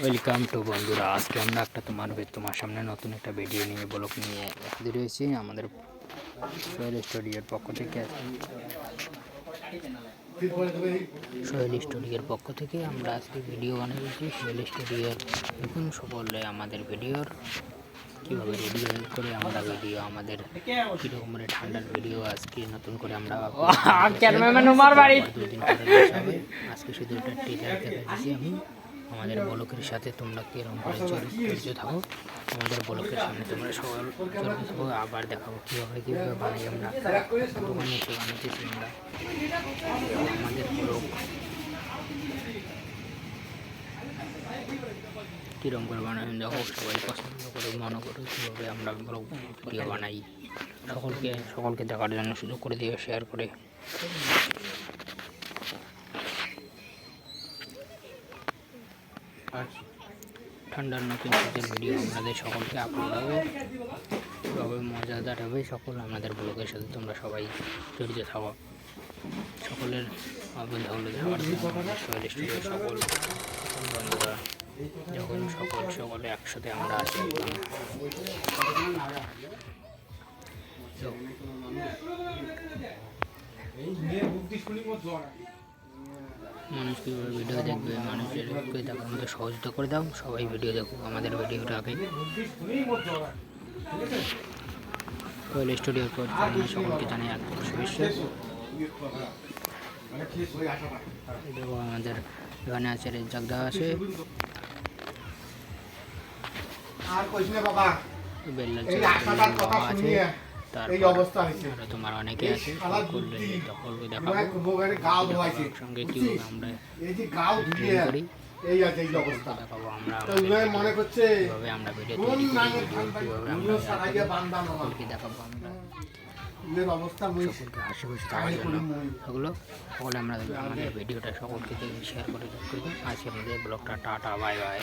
Welcome to বন্ধুরা। আজকে আমরা তোমার সামনে নতুন একটা ভিডিও নিয়ে ব্লগ নিয়ে হাজির হয়েছি। আমাদের সোহেল স্টুডিওর পক্ষ থেকে আমরা আজকে ভিডিও বানিয়েছি। সোহেল স্টুডিও নতুন সকলে আমাদের ভিডিওর কীভাবে রেডি করে আমরা ভিডিও আমাদের কীরকম ঠান্ডার ভিডিও আজকে নতুন করে আমরা দুদিন পরে আজকে শুধু একটা টিজার দেখাচ্ছি আমি। আমাদের ব্লকের সাথে তোমরা কীরকম করে জড়িত থাকো, আমাদের ব্লকের সামনে তোমরা সকল জড়িত থাকো। আবার দেখাবো কীভাবে বানাই আমরা দোকানে এসে বানাইতেছি আমরা আমাদের ব্লক কীরকম করে বানাই দেখো, সবাই পছন্দ করে মনে করো কীভাবে আমরা ব্লগ ভিডিও বানাই। সকলকে দেখার জন্য সুযোগ করে দিও, শেয়ার করে। ঠান্ডার নতুন শীতের ভিডিও আমাদের সকলকে আপলোড হবে, সবাই মজাদার হবে। সকল আমাদের ব্লগের সাথে তোমরা সবাই জড়িত থাকো। সকলের অবদান হলো সোহেল স্টুডিও সকল বন্ধুরা যখন সকলে একসাথে আমরা আছি মানুষ কীভাবে ভিডিও দেখবে, মানুষের দেখার মতো সহযোগিতা করে দাও। সবাই ভিডিও দেখুক আমাদের ভিডিওটাকে। সোহেল স্টুডিওর পর সকলকে জানাই শুভেচ্ছা। দেখো আমাদের এখানে আছে রেজাক দা আছে, বেল্লাল আছে, তোমার অনেকে আছে। সকলকে দেখাবো সঙ্গে কীভাবে আমরা করি, দেখাবো আমরা কীভাবে আমরা ভিডিও তৈরি করি, কীভাবে আমরা সকলকে দেখাবো। আমরা সকলকে হাসি খুশি থাকার জন্য সকলে আমরা আমাদের ভিডিওটা সকলকে শেয়ার করে আজকে আমাদের ব্লগটা টাটা বাই বাই।